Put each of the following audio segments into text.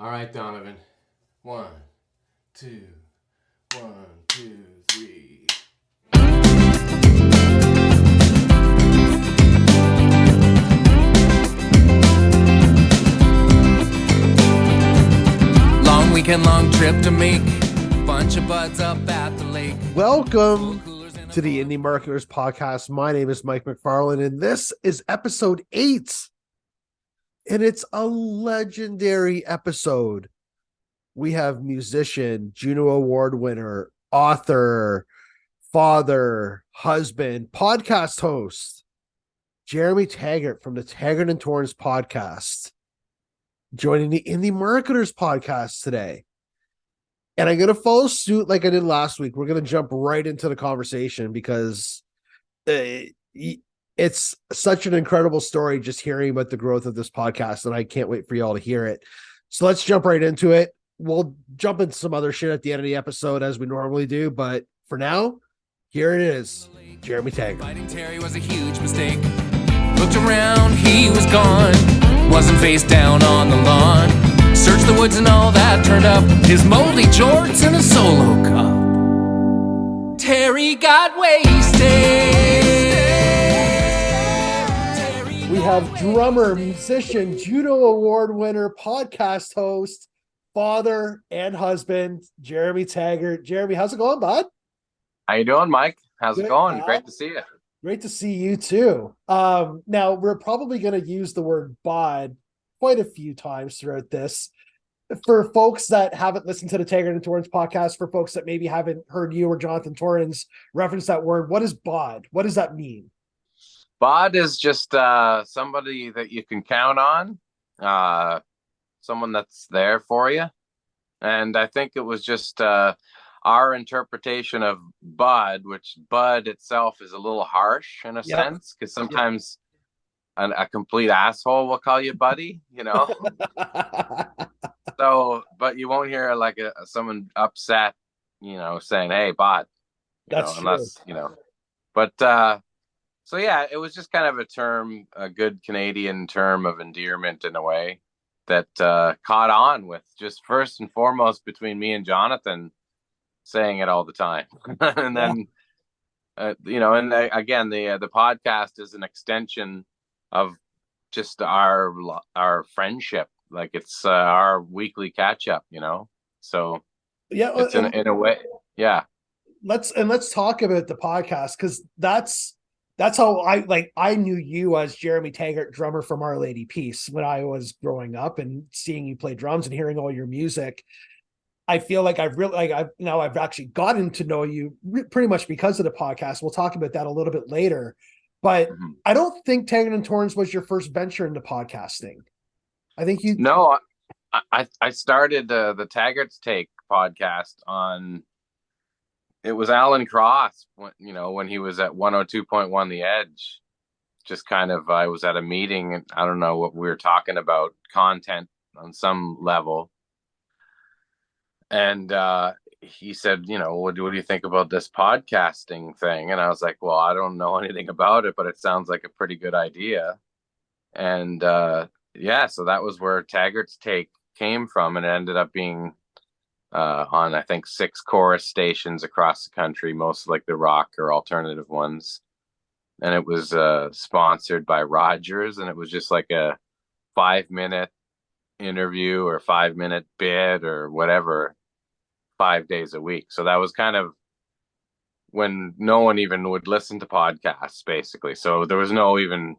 All right, Donovan. One, two, one, two, three. Long weekend, long trip to make. Bunch of buds up at the lake. Welcome to the Indie Marketers Podcast. My name is Mike McFarland, and this is episode 8. And it's a legendary episode. We have musician, Juno Award winner, author, father, husband, podcast host, Jeremy Taggart from the Taggart And Torrens podcast, joining the Indie Marketers Podcast today. And I'm going to follow suit like I did last week. We're going to jump right into the conversation because it's such an incredible story just hearing about the growth of this podcast, and I can't wait for y'all to hear it. So let's jump right into it. We'll jump into some other shit at the end of the episode as we normally do, but for now, here it is. Jeremy Taggart. Fighting Terry was a huge mistake. Looked around, he was gone. Wasn't face down on the lawn. Searched the woods and all that, turned up his moldy jorts and a solo cup. Terry got wasted. We have drummer, musician, Juno Award winner, podcast host, father, and husband, Jeremy Taggart. Jeremy, how's it going, bud? How you doing, Mike? How's Good, it going? pal. Great to see you. Great to see you too. Now we're probably going to use the word bod quite a few times throughout this. For folks that haven't listened to the Taggart and Torrens podcast, for folks that maybe haven't heard you or Jonathan Torrens reference that word, what is bod? What does that mean? Bod is just somebody that you can count on, someone that's there for you. And I think it was just our interpretation of bud, which bud itself is a little harsh in a sense, because sometimes a complete asshole will call you buddy, you know. So, but you won't hear like someone upset, you know, saying, "Hey, bud," That's true. unless you know. But so yeah, it was just kind of a good Canadian term of endearment in a way that caught on with just first and foremost between me and Jonathan saying it all the time, and then you know, and again, the podcast is an extension of just our friendship. Like it's our weekly catch up, you know. So Yeah, it's in a way, yeah. Let's talk about the podcast, because that's how I knew you as Jeremy Taggart, drummer from Our Lady Peace, when I was growing up, and seeing you play drums and hearing all your music. I feel like I've actually gotten to know you pretty much because of the podcast. We'll talk about that a little bit later, but I don't think Taggart and Torrens was your first venture into podcasting. I think you. No, I started the Taggart's Take podcast on. It was Alan Cross, when he was at 102.1 The Edge. Just kind of, I was at a meeting, and I don't know what we were talking about, content on some level. And he said, what do you think about this podcasting thing? And I was like, well, I don't know anything about it, but it sounds like a pretty good idea. And yeah, so that was where Taggart's Take came from, and it ended up being on, I think, 6 chorus stations across the country, most like the rock or alternative ones. And it was sponsored by Rogers, and it was just like a 5-minute interview or 5-minute bit or whatever, 5 days a week. So that was kind of when no one even would listen to podcasts, basically. So there was no even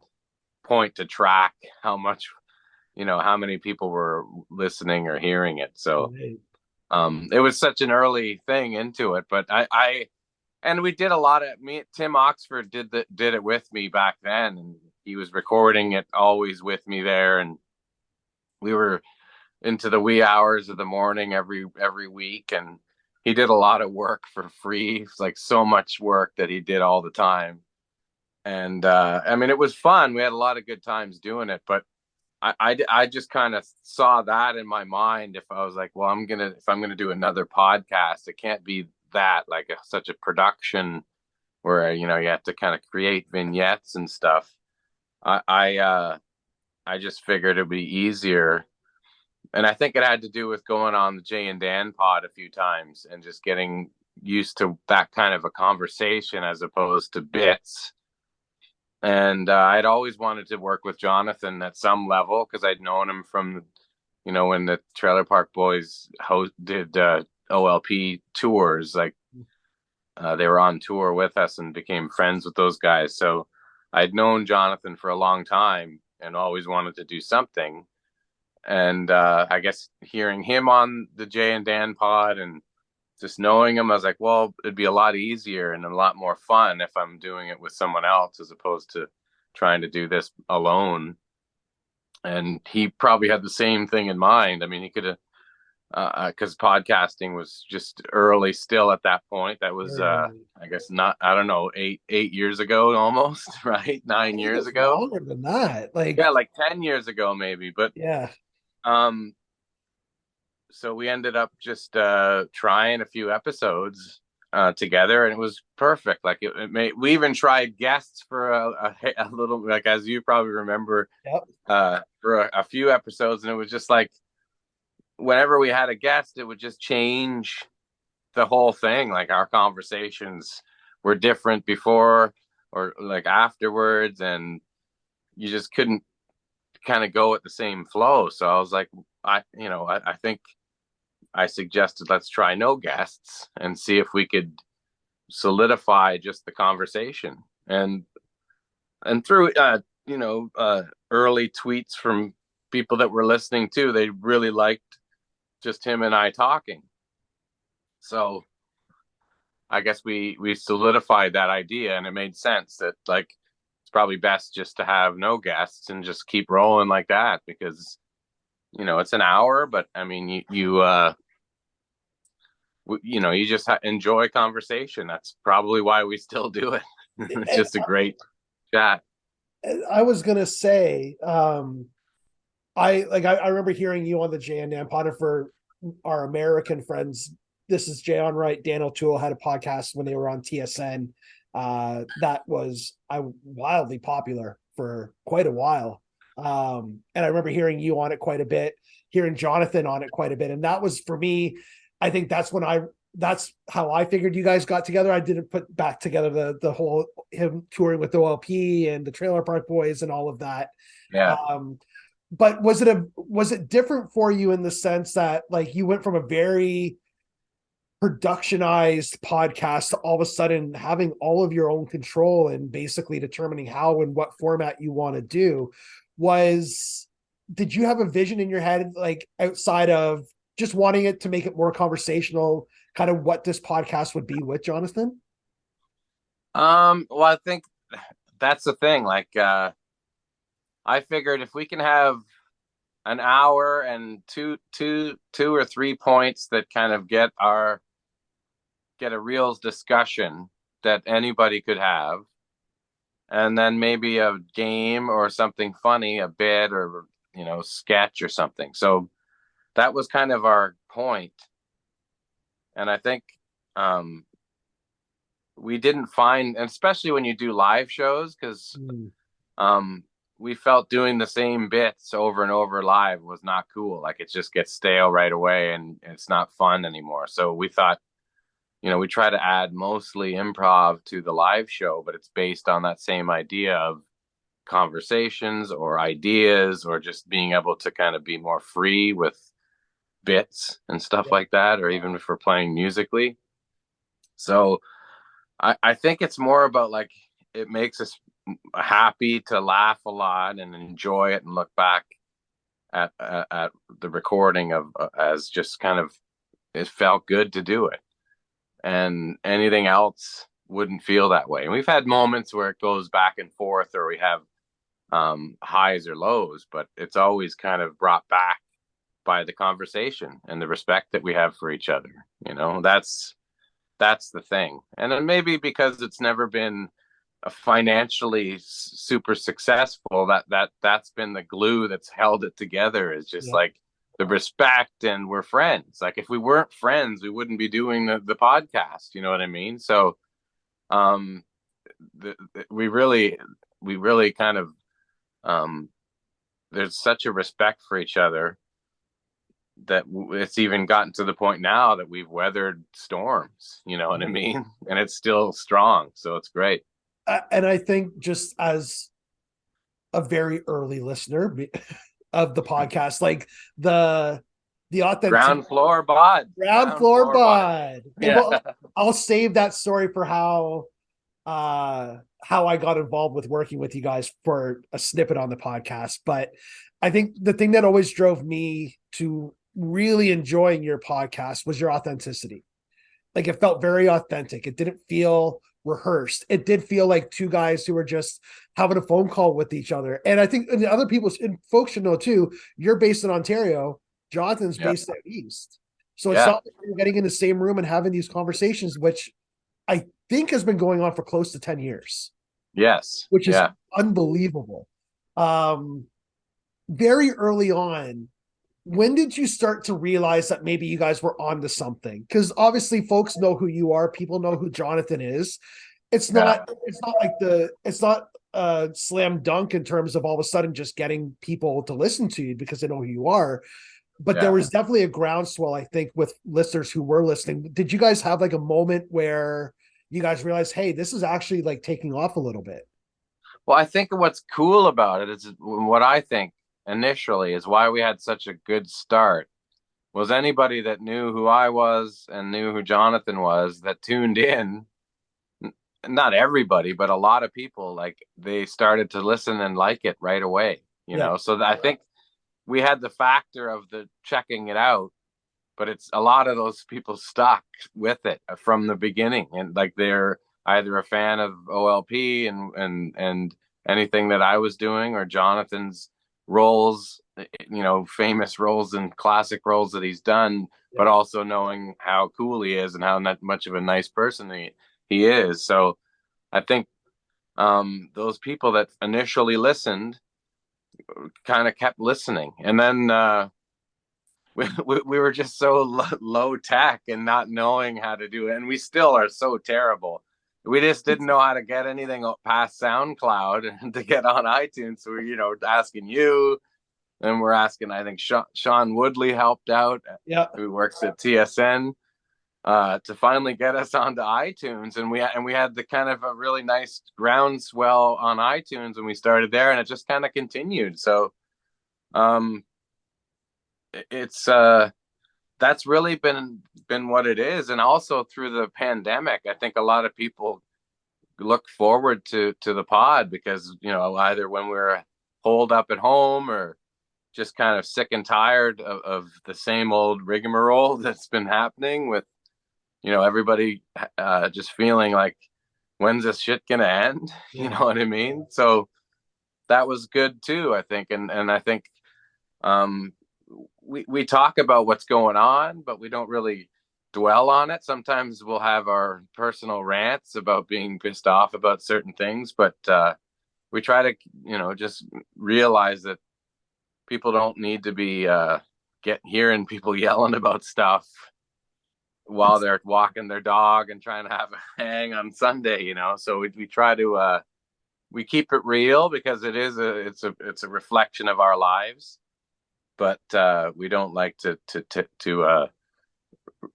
point to track how much, how many people were listening or hearing it. So it was such an early thing into it, but and we did a lot of, Tim Oxford did it with me back then, and he was recording it always with me there. And we were into the wee hours of the morning every week, and he did a lot of work for free. It's like so much work that he did all the time. And it was fun. We had a lot of good times doing it, but I just kind of saw that in my mind. If I was like, well, if I'm gonna do another podcast, it can't be that like such a production where you have to kind of create vignettes and stuff. I just figured it'd be easier And I think it had to do with going on the Jay and Dan pod a few times and just getting used to that kind of a conversation as opposed to bits. And I'd always wanted to work with Jonathan at some level because I'd known him from, when the Trailer Park Boys did OLP tours. Like they were on tour with us and became friends with those guys. So I'd known Jonathan for a long time and always wanted to do something. And I guess hearing him on the Jay and Dan pod and just knowing him, I was like, well, it'd be a lot easier and a lot more fun if I'm doing it with someone else as opposed to trying to do this alone. And he probably had the same thing in mind. I mean, he could have, because podcasting was just early still at that point. That was, I guess, not, I don't know, eight years ago almost, right? 9 years ago. Longer than that. Like 10 years ago maybe. But yeah. So we ended up just trying a few episodes together, and it was perfect. Like we even tried guests for a little, like, as you probably remember, for a few episodes, and it was just like whenever we had a guest, it would just change the whole thing. Like our conversations were different before or like afterwards, and you just couldn't kind of go at the same flow. So I was like, I think I suggested let's try no guests and see if we could solidify just the conversation. And through early tweets from people that were listening too, they really liked just him and I talking. So I guess we solidified that idea, and it made sense that like it's probably best just to have no guests and just keep rolling like that, because it's an hour, but I mean, you just enjoy conversation. That's probably why we still do it. It's just a great chat. I was gonna say, I remember hearing you on the Jay and Dan pod. For our American friends, this is Jay on Right. Dan O'Toole had a podcast when they were on TSN. That was wildly popular for quite a while. And I remember hearing you on it quite a bit, hearing Jonathan on it quite a bit. And that was, for me, I think that's how I figured you guys got together. I didn't put back together the whole him touring with OLP and the Trailer Park Boys and all of that. Yeah. But was it different for you in the sense that like you went from a very productionized podcast to all of a sudden having all of your own control and basically determining how and what format you want to do? Did you have a vision in your head, like outside of just wanting it to make it more conversational, kind of what this podcast would be with Jonathan? Well, I think that's the thing. Like, I figured if we can have an hour and two or 3 points that kind of get a real discussion that anybody could have, and then maybe a game or something funny, a bit or sketch or something. So that was kind of our point. And I think we didn't find, and especially when you do live shows, because we felt doing the same bits over and over live was not cool. Like it just gets stale right away and it's not fun anymore. So we thought, we try to add mostly improv to the live show, but it's based on that same idea of conversations or ideas, or just being able to kind of be more free with bits and stuff like that, or even if we're playing musically. So I think it's more about like it makes us happy to laugh a lot and enjoy it and look back at the recording of as just kind of, it felt good to do it, and anything else wouldn't feel that way. And we've had moments where it goes back and forth, or we have highs or lows, but it's always kind of brought back by the conversation and the respect that we have for each other. That's the thing. And then maybe because it's never been financially super successful, that's been the glue that's held it together, is just like the respect, and we're friends. Like if we weren't friends, we wouldn't be doing the podcast. You know what I mean? So we really kind of there's such a respect for each other it's even gotten to the point now that we've weathered storms, you know what I mean? And it's still strong. So it's great. And I think, just as a very early listener of the podcast, like the authentic Ground floor bod. ground floor bod. bod. And Yeah. I'll save that story for how I got involved with working with you guys for a snippet on the podcast. But I think the thing that always drove me to really enjoying your podcast was your authenticity. Like, it felt very authentic. It didn't feel rehearsed. It did feel like two guys who were just having a phone call with each other. And I think, and the other people and folks should know too, you're based in Ontario. Jonathan's based out east. So it's not like you're getting in the same room and having these conversations, which I think has been going on for close to 10 years. Yes. Which is unbelievable. Very early on, when did you start to realize that maybe you guys were onto something? Because obviously folks know who you are. People know who Jonathan is. It's not a slam dunk in terms of all of a sudden just getting people to listen to you because they know who you are. But there was definitely a groundswell, I think, with listeners who were listening. Did you guys have like a moment where you guys realized, hey, this is actually like taking off a little bit? Well, I think what's cool about it is what I think initially is why we had such a good start was anybody that knew who I was and knew who Jonathan was that tuned in. Not everybody, but a lot of people, like, they started to listen and like it right away, you know? So I think we had the factor of the checking it out, but it's a lot of those people stuck with it from the beginning. And like, they're either a fan of OLP and anything that I was doing, or Jonathan's roles, you know, famous roles and classic roles that he's done, but also knowing how cool he is and how not much of a nice person he is. So I think those people that initially listened kind of kept listening. And then we were just so low tech and not knowing how to do it. And we still are so terrible. We just didn't know how to get anything past SoundCloud and to get on iTunes. So we're, you know, asking you, and we're asking, I think Sean Woodley helped out, who works at TSN, to finally get us onto iTunes. And we had the kind of a really nice groundswell on iTunes when we started there, and it just kind of continued. So it's that's really been what it is. And also through the pandemic, I think a lot of people look forward to the pod because, you know, either when we're holed up at home or just kind of sick and tired of the same old rigmarole that's been happening with, you know, everybody just feeling like, when's this shit gonna end? You know what I mean? So that was good too, I think. And I think we talk about what's going on, but we don't really dwell on it. Sometimes we'll have our personal rants about being pissed off about certain things, but we try to, you know, just realize that people don't need to be hearing people yelling about stuff while they're walking their dog and trying to have a hang on Sunday, you know. So we try to we keep it real because it's a reflection of our lives. But we don't like to you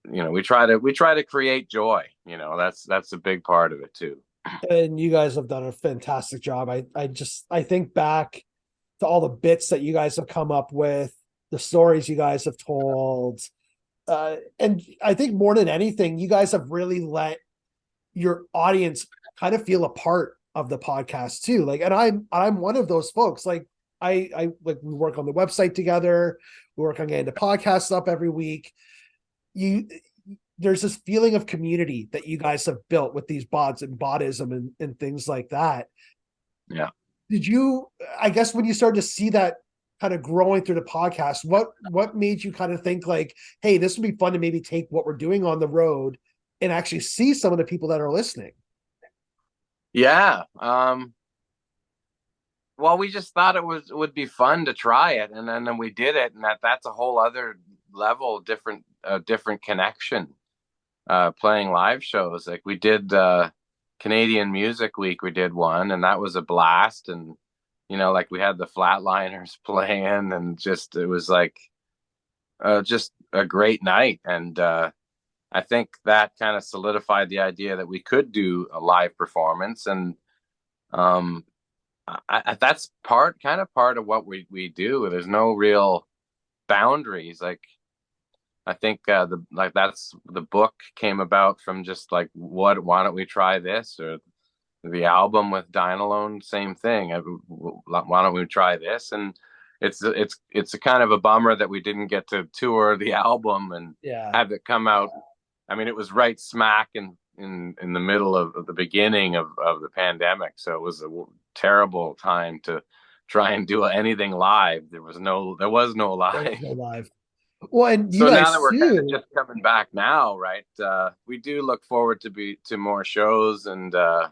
know, we try to create joy. You know, that's a big part of it too. And you guys have done a fantastic job. I think back to all the bits that you guys have come up with, the stories you guys have told, and I think more than anything, you guys have really let your audience kind of feel a part of the podcast too. Like, and I'm one of those folks. Like, I like, we work on the website together. We work on getting the podcast up every week. There's this feeling of community that you guys have built with these bots and botism and things like that. Yeah. Did you, I guess, when you started to see that kind of growing through the podcast, what made you kind of think like, hey, this would be fun to maybe take what we're doing on the road and actually see some of the people that are listening? Yeah. Well, we just thought it would be fun to try it, and then we did it, and that's a whole other level, different connection. Playing live shows, like we did Canadian Music Week, we did one, and that was a blast. And you know, like we had the Flatliners playing, and just it was like just a great night. And I think that kind of solidified the idea that we could do a live performance. And um, that's part of what we do. There's no real boundaries. Like, I think that's the book came about from just like, why don't we try this? Or the album with Dynalone, same thing. Why don't we try this? And it's a kind of a bummer that we didn't get to tour the album and Yeah. have it come out. I mean, it was right smack in the middle of the beginning of the pandemic, so it was a terrible time to try and do anything live. There was no There was live. no live. Well, and you So now that guys we're kind of too. just coming back now, right? We do look forward to more shows, and I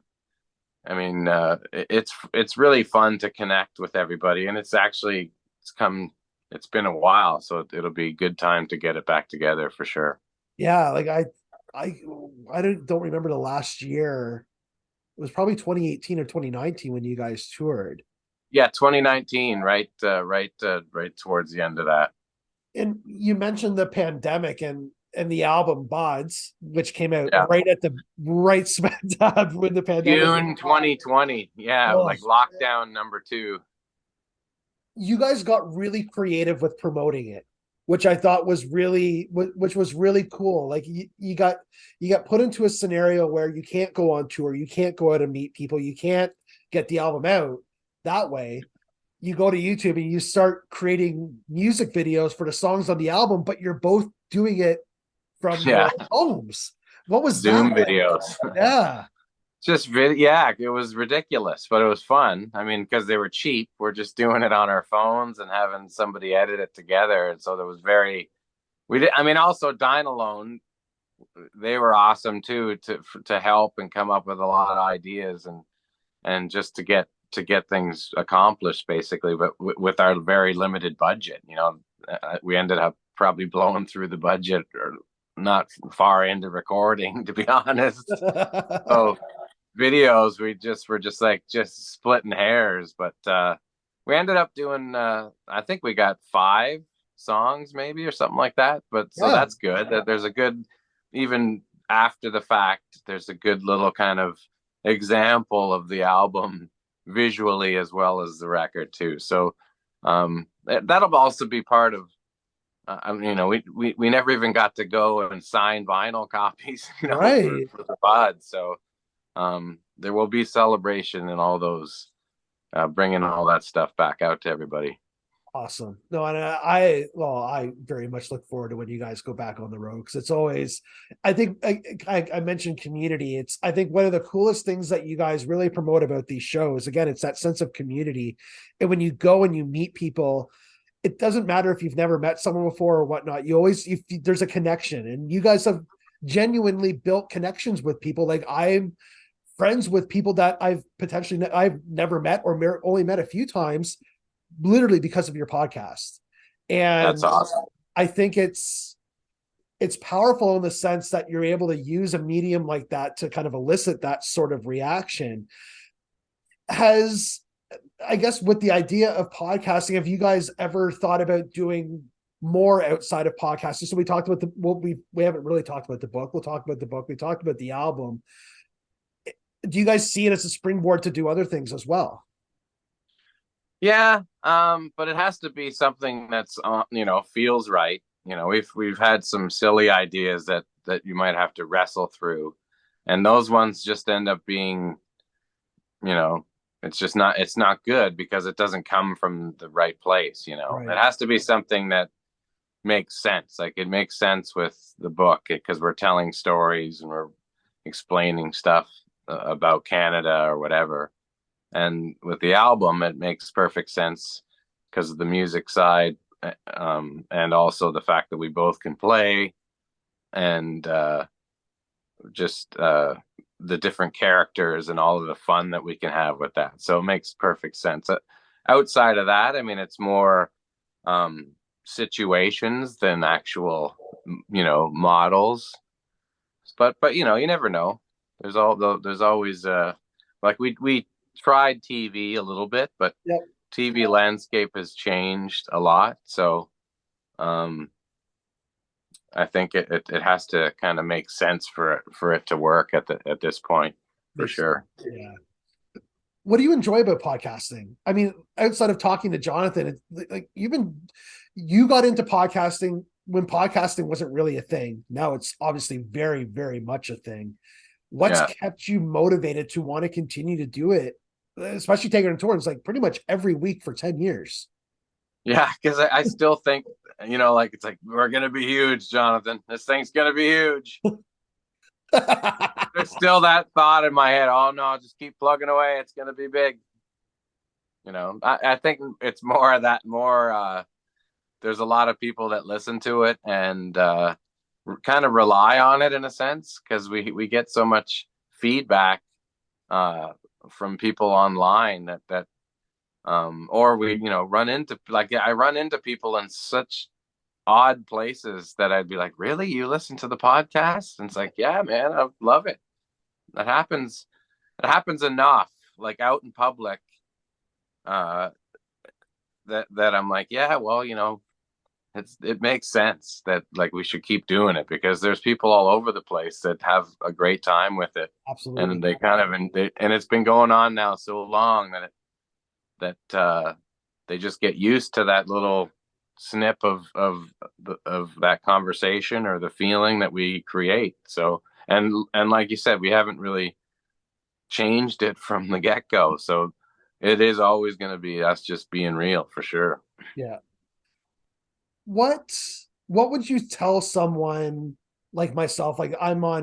mean, it's really fun to connect with everybody, and it's been a while, so it'll be a good time to get it back together for sure. Yeah, like I don't remember the last year. It was probably 2018 or 2019 when you guys toured. Yeah, 2019, right towards the end of that. And you mentioned the pandemic and the album Bahds, which came out Yeah, right at the right smack dab when the pandemic. June 2020. Yeah, Oh, like lockdown number two. you guys got really creative with promoting it, which I thought was which was really cool. Like you got put into a scenario where you can't go on tour, you can't go out and meet people, you can't get the album out that way. You go to YouTube and you start creating music videos for the songs on the album, but you're both doing it from Yeah, your homes. What was that Zoom like? videos. Yeah. Yeah, it was ridiculous, but it was fun. I mean, because they were cheap, we're just doing it on our phones and having somebody edit it together. And so there was we did. I mean, also Dynalone, they were awesome too to help and come up with a lot of ideas and just to get things accomplished basically, but with our very limited budget. We ended up probably blowing through the budget or not far into recording, to be honest. So videos, we're just splitting hairs, but we ended up doing I think we got 5 songs maybe or something like that, but so Yeah. that's good. That there's a good, even after the fact, there's a good little kind of example of the album visually as well as the record too. So that'll also be part of we never even got to go and sign vinyl copies, Right. for the pod. So there will be celebration and all those, bringing all that stuff back out to everybody. Awesome. No, and I very much look forward to when you guys go back on the road because it's always, I think I mentioned community. It's, I think one of the coolest things that you guys really promote about these shows, again, it's that sense of community. And when you go and you meet people, it doesn't matter if you've never met someone before or whatnot. There's a connection, and you guys have genuinely built connections with people. Like I'm friends with people that I've never met or only met a few times literally because of your podcast. That's And awesome. I think it's powerful in the sense that you're able to use a medium like that to kind of elicit that sort of reaction. Has, I guess, with the idea of podcasting, have you guys ever thought about doing more outside of podcasting? So we talked about we haven't really talked about the book. We'll talk about the book. We talked about the album. Do you guys see it as a springboard to do other things as well? Yeah, but it has to be something that's feels right. We've had some silly ideas that you might have to wrestle through, and those ones just end up being, it's not good because it doesn't come from the right place. Right. It has to be something that makes sense. Like it makes sense with the book because we're telling stories and we're explaining stuff about Canada or whatever. And with the album, it makes perfect sense because of the music side, and also the fact that we both can play, and just the different characters and all of the fun that we can have with that. So it makes perfect sense. Outside of that, I mean, it's more situations than actual, models. But you never know. There's always like we tried TV a little bit, but Yep. TV landscape has changed a lot. So I think it has to kind of make sense for it to work at this point, for sure. Yeah. What do you enjoy about podcasting? I mean, outside of talking to Jonathan, it's like you got into podcasting when podcasting wasn't really a thing. Now it's obviously very, very much a thing. What's Yeah. kept you motivated to want to continue to do it, especially Taggart and Torrens, like pretty much every week for 10 years? Yeah, because I still think, like it's like, we're gonna be huge, Jonathan. This thing's gonna be huge. There's still that thought in my head. Oh no, just keep plugging away. It's gonna be big. I think it's more of that. There's a lot of people that listen to it and kind of rely on it in a sense, because we get so much feedback from people online that or we run into, like, I run into people in such odd places that I'd be like, really, you listen to the podcast? And it's like, yeah, man, I love it. That happens. It happens enough, like out in public, that I'm like, yeah, well, it makes sense that, like, we should keep doing it, because there's people all over the place that have a great time with it. Absolutely. And they kind of, and it's been going on now so long that they just get used to that little snip of that conversation or the feeling that we create. So, and like you said, we haven't really changed it from the get-go, so it is always going to be us just being real, for sure. Yeah. What would you tell someone like myself? Like,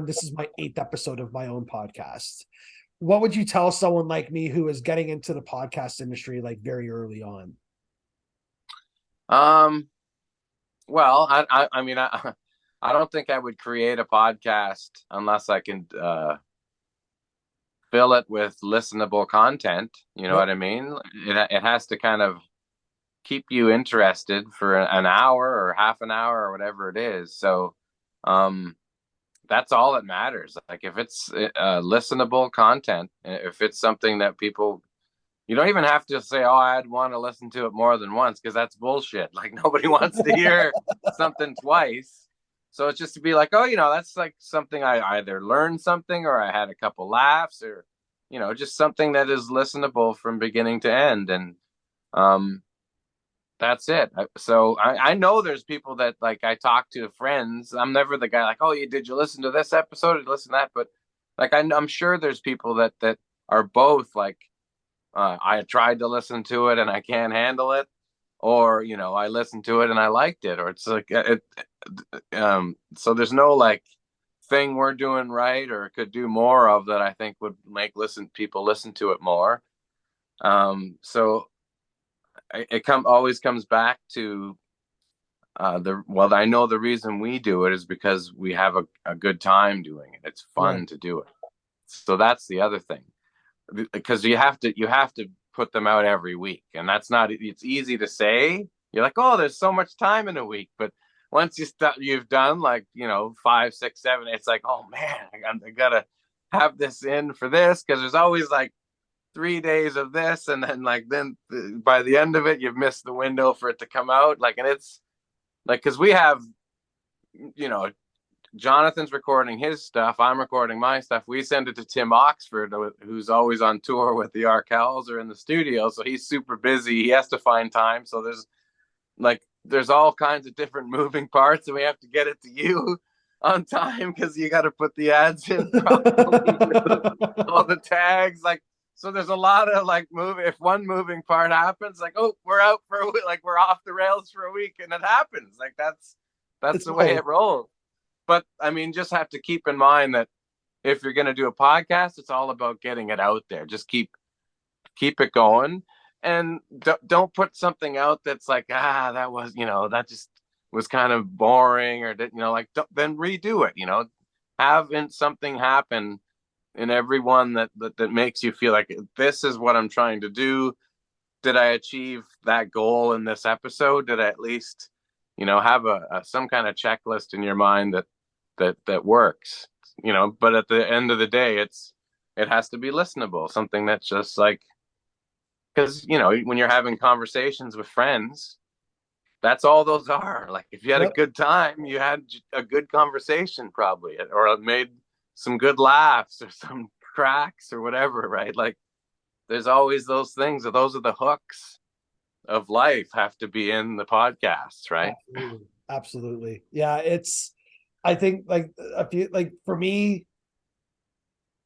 this is my 8th episode of my own podcast. What would you tell someone like me who is getting into the podcast industry like very early on? Well, I mean, I don't think I would create a podcast unless I can fill it with listenable content. You know what I mean? It has to kind of keep you interested for an hour or half an hour or whatever it is. So, that's all that matters. Like, if it's listenable content, if it's something that people, you don't even have to say, oh, I'd want to listen to it more than once, because that's bullshit. Like, nobody wants to hear something twice. So it's just to be like, oh, that's like something I either learned something, or I had a couple laughs, or, just something that is listenable from beginning to end. And that's it. So I know there's people that, like, I talk to friends. I'm never the guy like, oh, did you listen to this episode? Did you listen to that? But like, I'm sure there's people that are both like, I tried to listen to it and I can't handle it, or I listened to it and I liked it, or it's like so there's no like thing we're doing right or could do more of that I think would make people listen to it more. So it always comes back to I know the reason we do it is because we have a good time doing it. It's fun to do it. So that's the other thing, because you have to put them out every week, and it's easy to say. You're like, oh, there's so much time in a week, but once you've done like 5, 6, 7, it's like, oh man, I gotta have this in for this, because there's always like 3 days of this, and then by the end of it, you've missed the window for it to come out. Like, and it's like, because we have, Jonathan's recording his stuff, I'm recording my stuff. We send it to Tim Oxford, who's always on tour with the Arkells or in the studio, so he's super busy. He has to find time. So there's all kinds of different moving parts, and we have to get it to you on time, because you got to put the ads in all the tags. Like, so there's a lot of like if one moving part happens, like, oh, we're out for a week, like we're off the rails for a week, and it happens. Like, that's the way it rolls. But I mean, just have to keep in mind that if you're going to do a podcast, it's all about getting it out there. Just keep it going, and don't put something out that's like, that was, that just was kind of boring, or then redo it. Have something happen in every one that makes you feel like, this is what I'm trying to do. Did I achieve that goal in this episode? Did I at least have some kind of checklist in your mind that works? But at the end of the day, it has to be listenable, something that's just like, because when you're having conversations with friends, that's all those are. Like, if you had a Yep. good time, you had a good conversation probably, or made some good laughs or some cracks or whatever, right? Like, there's always those things. Those are the hooks of life, have to be in the podcast, right? Absolutely. Absolutely. Yeah, I think like a few, like for me,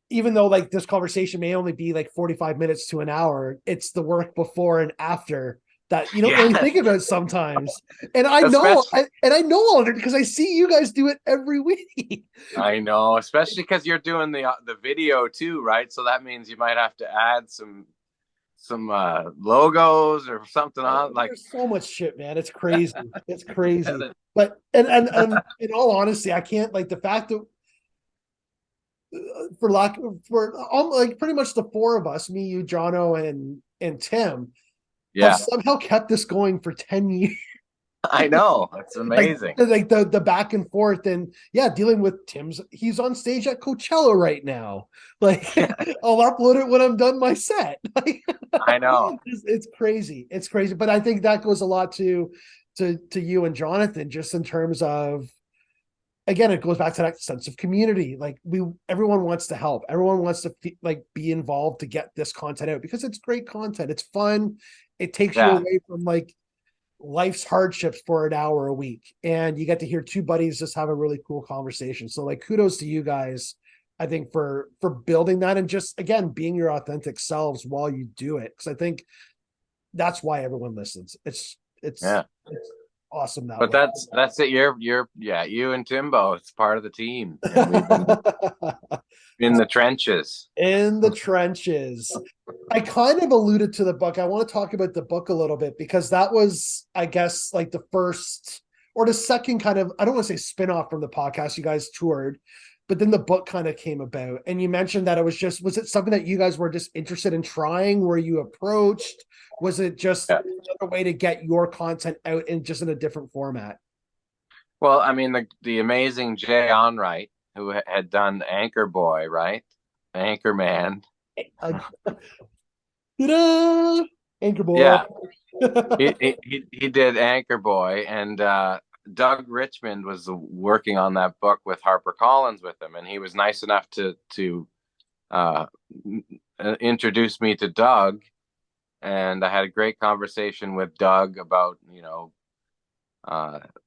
even though like this conversation may only be like 45 minutes to an hour, it's the work before and after that you don't really Yeah, think about sometimes. And I know, especially I know all of it because I see you guys do it every week. I know, especially because you're doing the video too, right? So that means you might have to add some logos or something on, like, There's so much shit, man. It's crazy. It's yeah, crazy. But and in all honesty, I can't like the fact that for lack for like pretty much the four of us, me, you, Jono, and Tim, have yeah, somehow kept this going for 10 years. I know, it's like amazing. like the back and forth, and yeah, dealing with Tim's, he's on stage at Coachella right now. Like I'll upload it when I'm done my set. Like I know. it's crazy. It's crazy. But I think that goes a lot to you and Jonathan, just in terms of, again, it goes back to that sense of community. Like everyone wants to help. Everyone wants to like be involved to get this content out because it's great content. It's fun. It takes you Yeah, away from like life's hardships for an hour a week, and you get to hear two buddies just have a really cool conversation. So like kudos to you guys, I think, for building that and just again being your authentic selves while you do it, because I think that's why everyone listens. yeah. It's awesome that But way. that's it. You're yeah, you and Timbo, it's part of the team, and we've been in the trenches. In the trenches. I kind of alluded to the book. I want to talk about the book a little bit because that was, I guess, like the first or the second kind of, I don't want to say spin-off from the podcast you guys toured, but then the book kind of came about. And you mentioned that was it something that you guys were just interested in trying? Were you approached? Was it just Yeah. another way to get your content out in just in a different format? Well, I mean, the amazing Jay Onright, who had done Anchor Boy, right? Anchor Man. Uh, ta-da! Anchor Boy. Yeah, he did Anchor Boy, and Doug Richmond was working on that book with HarperCollins with him, and he was nice enough to uh, introduce me to Doug, and I had a great conversation with Doug about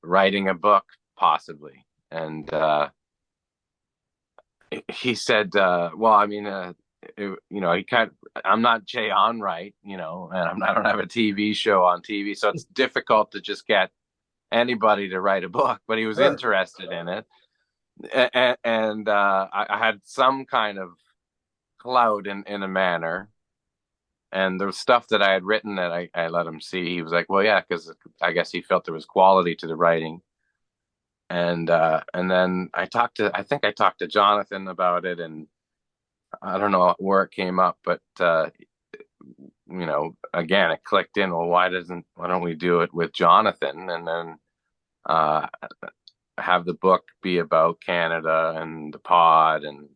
writing a book possibly, and he said, "Well, I mean, he kind of, I'm not Jay Onright, and I don't have a TV show on TV, so it's difficult to just get anybody to write a book." But he was Sure. interested in it, and I had some kind of clout in a manner. And the stuff that I had written that I let him see, he was like, "Well, yeah," because I guess he felt there was quality to the writing. And then I think I talked to Jonathan about it, and I don't know where it came up, but again, it clicked in. Well, why don't we do it with Jonathan, and then uh, have the book be about Canada and the pod and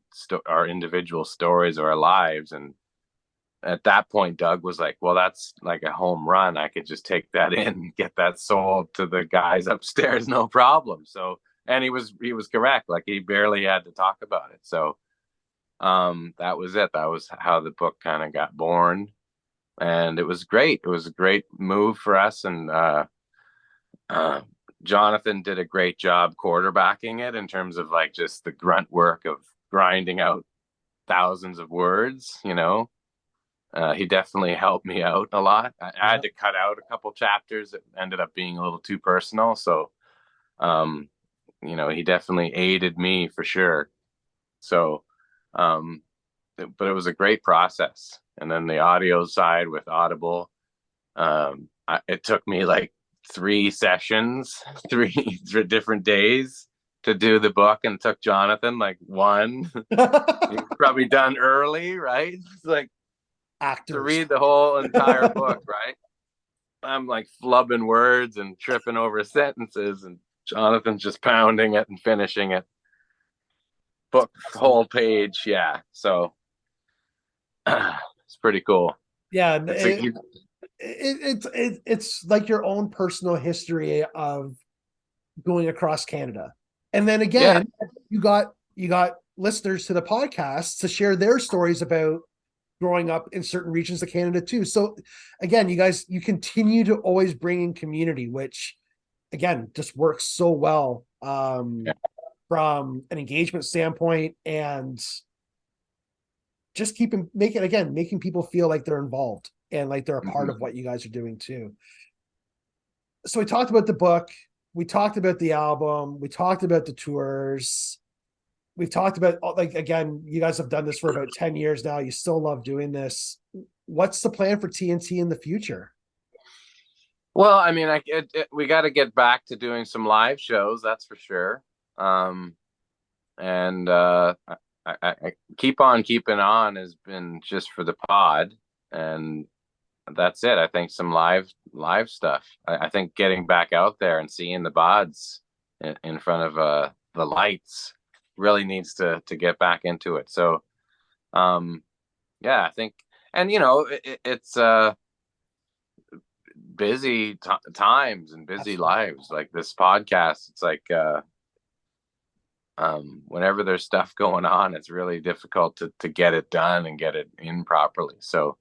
our individual stories of our lives. And at that point, Doug was like, "Well, that's like a home run. I could just take that in and get that sold to the guys upstairs, no problem." So, and he was correct. Like, he barely had to talk about it. So, that was it. That was how the book kind of got born, and it was great. It was a great move for us, and uh, Jonathan did a great job quarterbacking it in terms of like just the grunt work of grinding out thousands of words. He definitely helped me out a lot. I had to cut out a couple chapters that ended up being a little too personal. So, he definitely aided me for sure. So, but it was a great process. And then the audio side with Audible, it took me like 3 sessions, three different days to do the book, and took Jonathan like one. He was probably done early, right? It's like, to Actors. read the whole entire book, right? I'm like flubbing words and tripping over sentences, and Jonathan's just pounding it and finishing it. Book whole page, yeah. So it's pretty cool. Yeah, It's it's like your own personal history of going across Canada. And then Yeah. again, you got listeners to the podcast to share their stories about growing up in certain regions of Canada too. So again, you continue to always bring in community, which again just works so well from an engagement standpoint, and just making people feel like they're involved and like they're a part of what you guys are doing too. So we talked about the book, we talked about the album, we talked about the tours, we've talked about, like, again, you guys have done this for about 10 years now. You still love doing this. What's the plan for TNT in the future? Well, I mean, we got to get back to doing some live shows, that's for sure. And I keep on keeping on has been just for the pod, and that's it. I think some live stuff. I think getting back out there and seeing the bahds in front of the lights really needs to get back into it. So, yeah, I think, and it's busy times and busy lives. Like this podcast, it's like whenever there's stuff going on, it's really difficult to get it done and get it in properly. So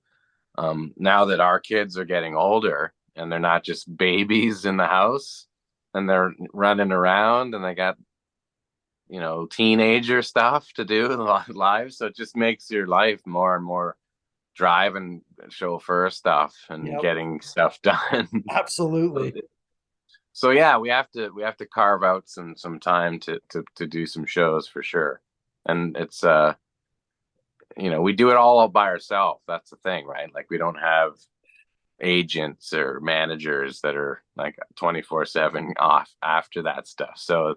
now that our kids are getting older and they're not just babies in the house and they're running around and they got teenager stuff to do in lives, so it just makes your life more and more drive and chauffeur stuff and getting stuff done. Absolutely. So yeah, we have to carve out some time to do some shows for sure. And it's we do it all by ourselves. That's the thing, right? Like we don't have agents or managers that are like 24/7 off after that stuff. So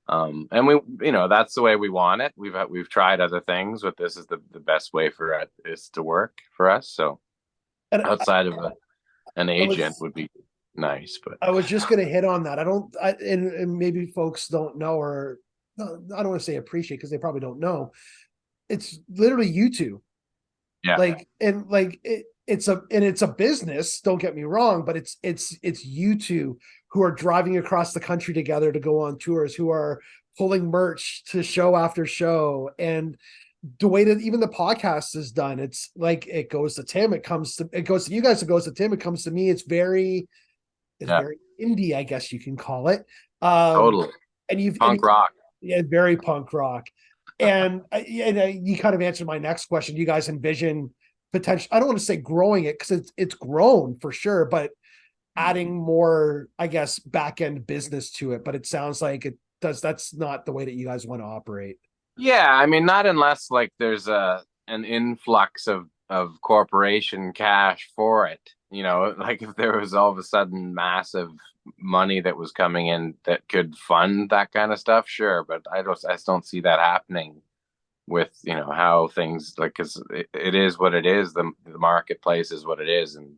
and we that's the way we want it. We've tried other things, but this is the best way for it is to work for us. So outside of an agent would be nice, but I was just going to hit on that. And maybe folks don't know, or I don't want to say appreciate, because they probably don't know. It's literally you two. Yeah. It's a business. Don't get me wrong, but it's you two who are driving across the country together to go on tours, who are pulling merch to show after show, and the way that even the podcast is done, it's like it goes to Tim, it goes to you guys, it goes to Tim, it comes to me. It's very indie, I guess you can call it. Totally. And punk rock. Yeah, very punk rock. And you kind of answered my next question. You guys envision potential, I don't want to say growing it, because it's grown for sure, but adding more, I guess, back end business to it. But it sounds like that's not the way that you guys want to operate. Yeah, I mean, not unless like there's an influx of corporation cash for it. Like if there was all of a sudden massive money that was coming in that could fund that kind of stuff, sure. But I just don't see that happening with how things, like, because it is what it is. The marketplace is what it is, and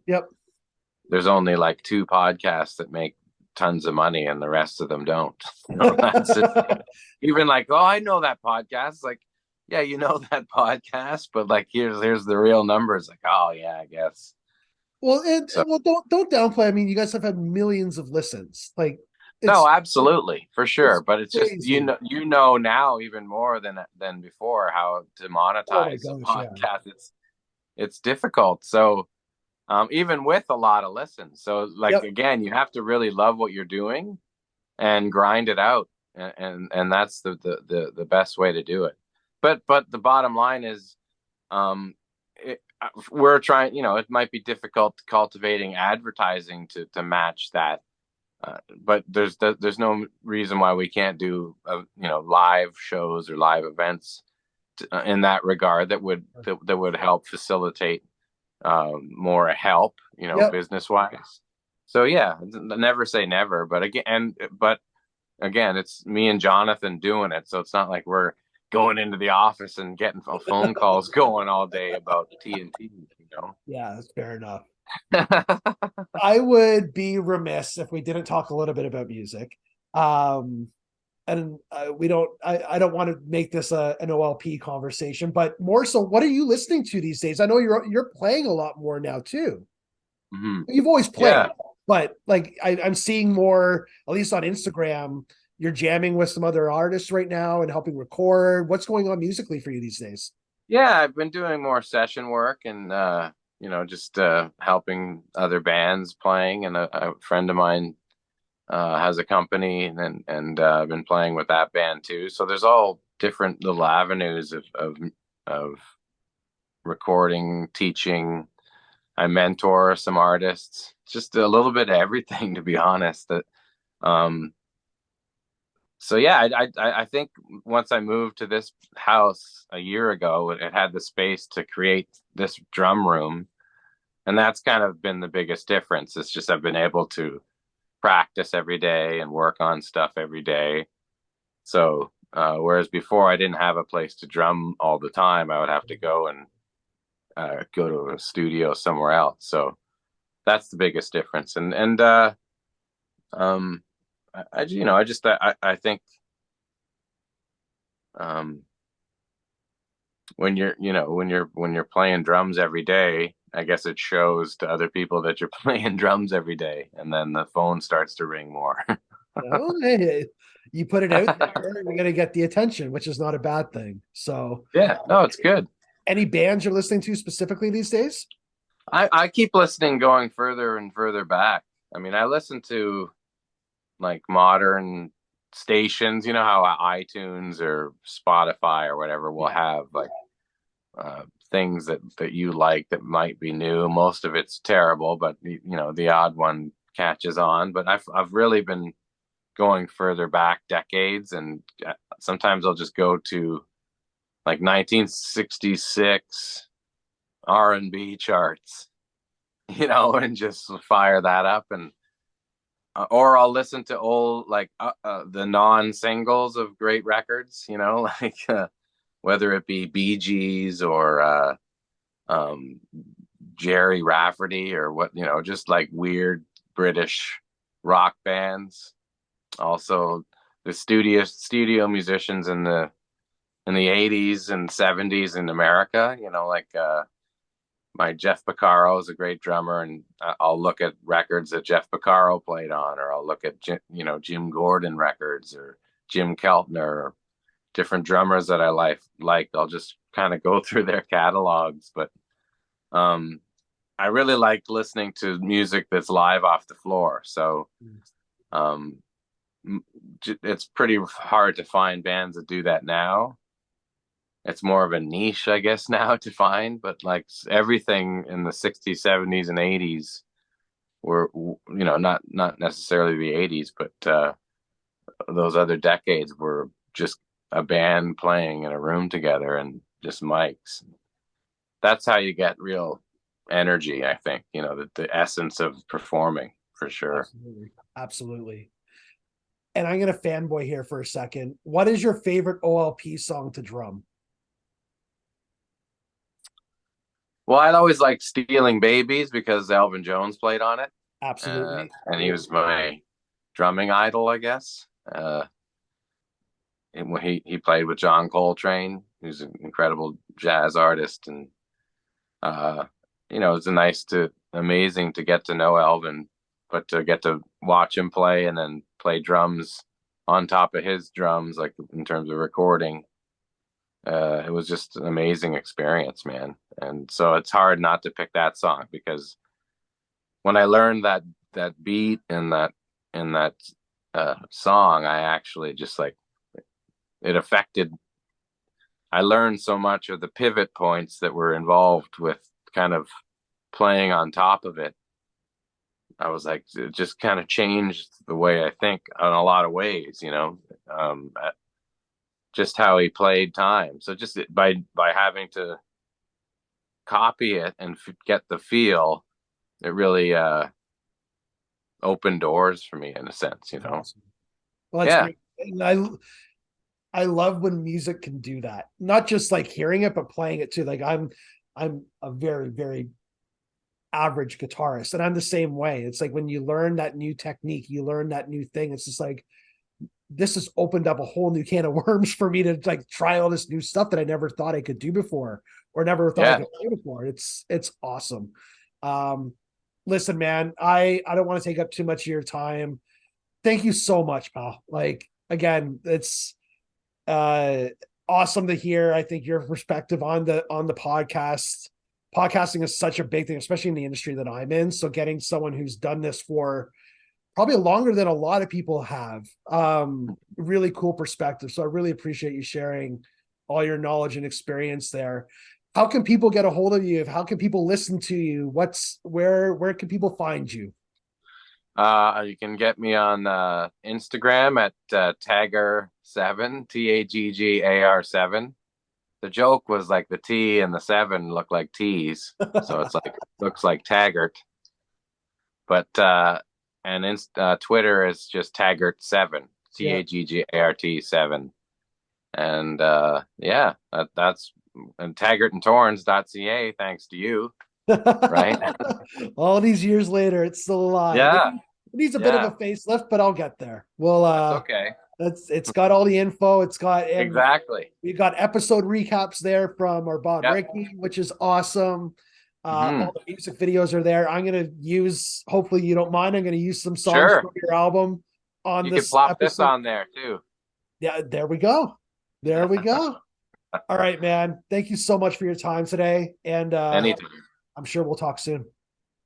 there's only like 2 podcasts that make tons of money and the rest of them don't. That's it. Even like, oh, I know that podcast. Like, yeah, you know that podcast, but like here's the real numbers. Like, oh yeah, I guess. Well, don't downplay. I mean, you guys have had millions of listens. Like, no, absolutely, for sure. But it's crazy. just now even more than before how to monetize a podcast. It's difficult. So even with a lot of listens. So like again, you have to really love what you're doing and grind it out, and that's the best way to do it. But the bottom line is, we're trying. It might be difficult cultivating advertising to match that. But there's no reason why we can't do live shows or live events in that regard that would help facilitate more help business wise. So yeah, never say never, but again it's me and Jonathan doing it, so it's not like we're going into the office and getting phone calls going all day about TNT. Yeah, that's fair enough. I would be remiss if we didn't talk a little bit about music. And we don't. I don't want to make this an OLP conversation, but more so, what are you listening to these days? I know you're playing a lot more now too. You've always played, Yeah. but like I'm seeing more, at least on Instagram, you're jamming with some other artists right now and helping record. What's going on musically for you these days? Yeah, I've been doing more session work and just helping other bands playing. And a friend of mine has a company, and I've been playing with that band too. So there's all different little avenues of recording, teaching. I mentor some artists. Just a little bit of everything, to be honest. Um, so yeah, I think once I moved to this house a year ago, it had the space to create this drum room, and that's kind of been the biggest difference. It's just I've been able to practice every day and work on stuff every day. So whereas before I didn't have a place to drum all the time, I would have to go and go to a studio somewhere else. So that's the biggest difference. Um, I think um, when you're playing drums every day, I guess it shows to other people that you're playing drums every day, and then the phone starts to ring more. Well, hey, you put it out there, you're going to get the attention, which is not a bad thing. So, Yeah, no, it's good. any bands you're listening to specifically these days? I keep listening, going further and further back. I mean, I listen to like modern stations. You know how iTunes or Spotify or whatever will have like things that you like that might be new. Most of it's terrible, but the odd one catches on. But I've really been going further back decades, and sometimes I'll just go to like 1966 R&B charts, and just fire that up, and or I'll listen to old like the non-singles of great records, like whether it be Bee Gees or Jerry Rafferty or what, just like weird British rock bands. Also, the studio musicians in the 80s and 70s in America, like my Jeff Porcaro is a great drummer, and I'll look at records that Jeff Porcaro played on, or I'll look at Jim Gordon records or Jim Keltner, or different drummers that I like. I'll just kind of go through their catalogs, but I really like listening to music that's live off the floor. So it's pretty hard to find bands that do that now. It's more of a niche, I guess, now to find, but like everything in the 60s, 70s, and 80s were, not necessarily the 80s, but those other decades were just a band playing in a room together and just mics. That's how you get real energy, I think, the essence of performing, for sure. Absolutely. Absolutely. And I'm going to fanboy here for a second. What is your favorite OLP song to drum? Well, I'd always like Stealing Babies because Elvin Jones played on it. Absolutely. And he was my drumming idol, I guess. And he played with John Coltrane, who's an incredible jazz artist. And, it's amazing to get to know Elvin, but to get to watch him play and then play drums on top of his drums, like in terms of recording, it was just an amazing experience, man. And so it's hard not to pick that song, because when I learned that beat and that song, I actually just like it affected. I learned so much of the pivot points that were involved with kind of playing on top of it. I was like, it just kind of changed the way I think in a lot of ways, just how he played time. So just by having to copy it and get the feel, it really opened doors for me in a sense, Awesome. Well, that's great. And I love when music can do that. Not just like hearing it, but playing it too. Like I'm a very, very average guitarist, and I'm the same way. It's like when you learn that new technique, you learn that new thing. It's just like, this has opened up a whole new can of worms for me to like try all this new stuff that I never thought I could do before, or never thought I could play before. It's awesome. listen, man, I don't want to take up too much of your time. Thank you so much, pal. Like, again, it's uh awesome to hear. I think your perspective on the podcast. Podcasting is such a big thing, especially in the industry that I'm in. So getting someone who's done this for probably longer than a lot of people have, really cool perspective. So I really appreciate you sharing all your knowledge and experience there. How can people get a hold of you? How can people listen to you? Where can people find you? You can get me on Instagram at Taggar7, Taggar7. The joke was like the T and the 7 look like T's, so it's like looks like Taggart. But Twitter is just Taggart7, Taggart7, and that's and Taggart and Torrens.ca. Thanks to you, right? All these years later, it's still alive. Yeah, It needs a bit of a facelift, but I'll get there. Well, that's okay. It's got all the info. It's got exactly. We got episode recaps there from our Bob Ricky, which is awesome. All the music videos are there. I'm gonna use. Hopefully, you don't mind. I'm gonna use some songs from your album on this. You can plop episode. This on there too. Yeah, there we go. There we go. All right, man. Thank you so much for your time today, and anytime. I'm sure we'll talk soon.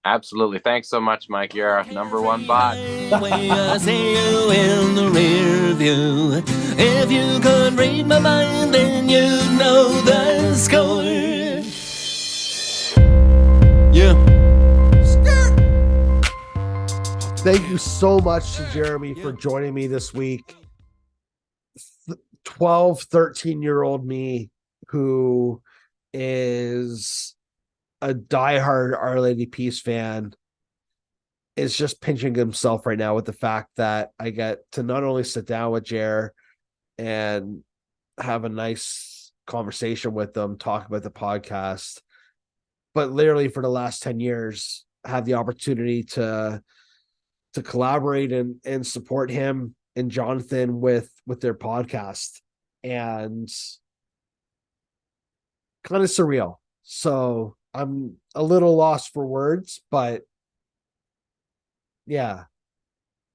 Absolutely. Thanks so much, Mike. You're our number one bot. I see you in the rear view. If you could read my mind, then you'd know the score. Yeah. Thank you so much to Jeremy for joining me this week. 12, 13-year-old me who is a diehard Our Lady Peace fan is just pinching himself right now with the fact that I get to not only sit down with Jer and have a nice conversation with them, talk about the podcast, but literally for the last 10 years have the opportunity to collaborate and support him and Jonathan with their podcast, and kind of surreal. So I'm a little lost for words, but yeah,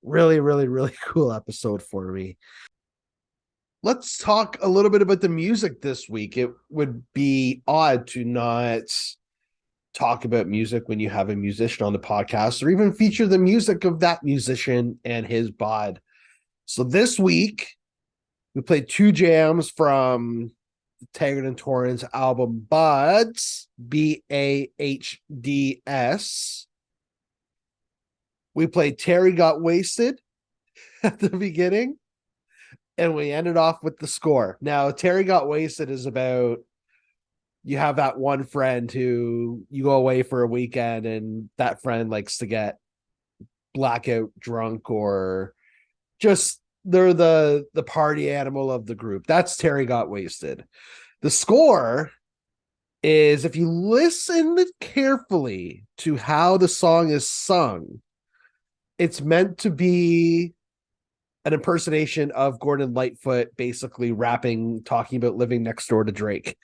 really, really, really cool episode for me. Let's talk a little bit about the music this week. It would be odd to not talk about music when you have a musician on the podcast, or even feature the music of that musician and his bod. So this week, we played 2 jams from the Taggart and Torrens album Bahds, Bahds. We played Terry Got Wasted at the beginning, and we ended off with the score. Now, Terry Got Wasted is about, you have that one friend who you go away for a weekend and that friend likes to get blackout drunk, or just they're the party animal of the group. That's Terry Got Wasted. The score is, if you listen carefully to how the song is sung, it's meant to be an impersonation of Gordon Lightfoot, basically rapping, talking about living next door to Drake.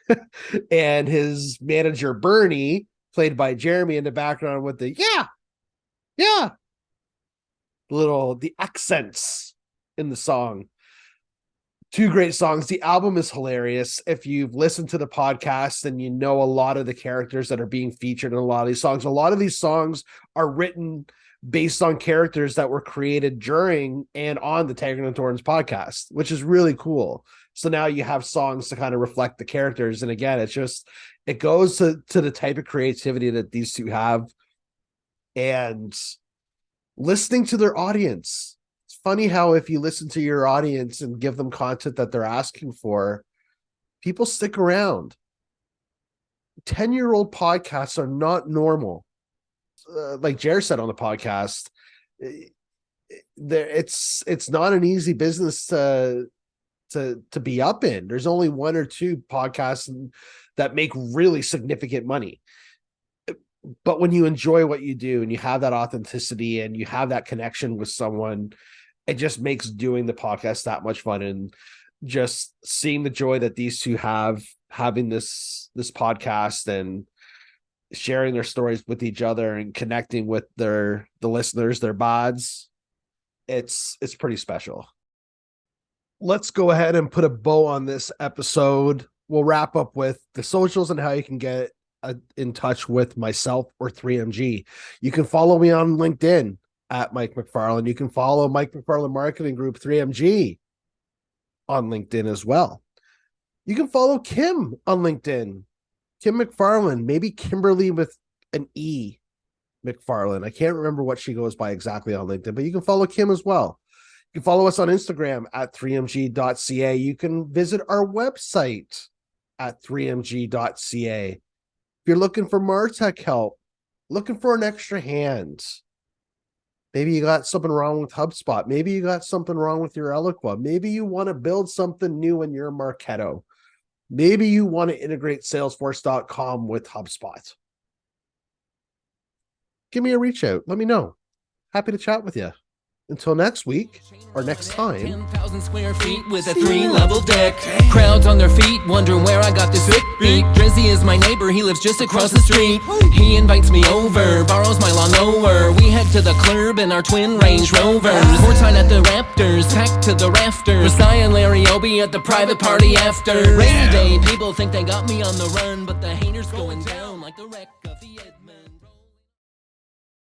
And his manager, Bernie, played by Jeremy, in the background with the, the accents in the song. 2 great songs. The album is hilarious. If you've listened to the podcast and you know a lot of the characters that are being featured in a lot of these songs are written based on characters that were created during and on the Taggart and Torrens podcast, which is really cool. So now you have songs to kind of reflect the characters. And again, it goes to the type of creativity that these two have, and listening to their audience. It's funny how if you listen to your audience and give them content that they're asking for, people stick around. 10-year-old podcasts are not normal. Like Jared said on the podcast, it's not an easy business to be up in. There's only 1 or 2 podcasts that make really significant money. But when you enjoy what you do and you have that authenticity and you have that connection with someone, it just makes doing the podcast that much fun. And just seeing the joy that these two have having this podcast, and sharing their stories with each other and connecting with the listeners, their bahds. It's pretty special. Let's go ahead and put a bow on this episode. We'll wrap up with the socials and how you can get in touch with myself or 3MG. You can follow me on LinkedIn at Mike McFarland. You can follow Mike McFarland Marketing Group 3MG on LinkedIn as well. You can follow Kim on LinkedIn, Kim McFarland, maybe Kimberly with an E McFarland. I can't remember what she goes by exactly on LinkedIn, but you can follow Kim as well. You can follow us on Instagram at 3mg.ca. You can visit our website at 3mg.ca. If you're looking for MarTech help, looking for an extra hand, maybe you got something wrong with HubSpot. Maybe you got something wrong with your Eloqua. Maybe you want to build something new in your Marketo. Maybe you want to integrate Salesforce.com with HubSpot. Give me a reach out. Let me know. Happy to chat with you. Until next week or next time. 10,000 square feet with a 3-level deck. Crowds on their feet, wondering where I got this sick beat. Drizzy is my neighbor, he lives just across the street. He invites me over, borrows my lawnmower. We head to the club in our twin Range Rovers. Courtside at the Raptors, tacked to the rafters. Messiah and Larry Obi at the private party after. Rainy day, people think they got me on the run, but the haters going down like the wreck of the